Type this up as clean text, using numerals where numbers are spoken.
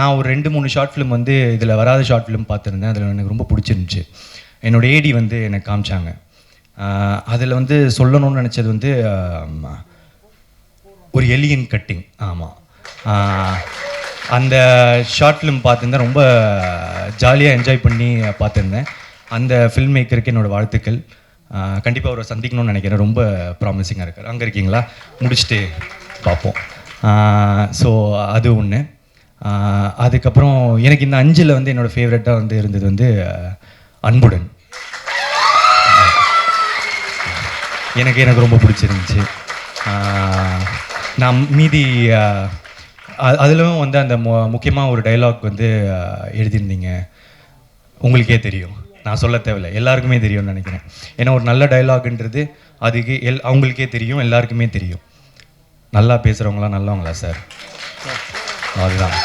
நான் ஒரு 2-3 short film வந்து இதில் வராத ஷார்ட் ஃபிலிம் பார்த்துருந்தேன். அதில் எனக்கு ரொம்ப பிடிச்சிருந்துச்சு. என்னோடய ஏடி வந்து எனக்கு காமிச்சாங்க. அதில் வந்து சொல்லணும்னு நினச்சது வந்து ஒரு எலியன் கட்டிங். ஆமாம், அந்த ஷார்ட் ஃபிலிம் பார்த்துருந்தேன். ரொம்ப ஜாலியாக என்ஜாய் பண்ணி பார்த்துருந்தேன். அந்த ஃபில்ம் மேக்கருக்கு என்னோடய வாழ்த்துக்கள். கண்டிப்பாக அவரை சந்திக்கணும்னு நினைக்கிறேன். ரொம்ப ப்ராமிசிங்காக இருக்கார். அங்கே இருக்கீங்களா? முடிச்சுட்டு பார்ப்போம். ஸோ அது ஒன்று. அதுக்கப்புறம் எனக்கு இந்த 5ல் வந்து என்னோடய ஃபேவரட்டாக வந்து இருந்தது வந்து அன்புடன். எனக்கு ரொம்ப பிடிச்சிருந்துச்சு. நான் மீதி அதிலும் வந்து அந்த முக்கியமாக ஒரு டைலாக் வந்து எழுதியிருந்தீங்க. உங்களுக்கே தெரியும், நான் சொல்ல தேவையில்லை, எல்லாருக்குமே தெரியும்னு நினைக்கிறேன். ஏன்னா ஒரு நல்ல டைலாக்ன்றது அதுக்கு அவங்களுக்கே தெரியும், எல்லாருக்குமே தெரியும். நல்லா பேசுகிறவங்களாம் நல்லவங்களா சார்? அதுதான்.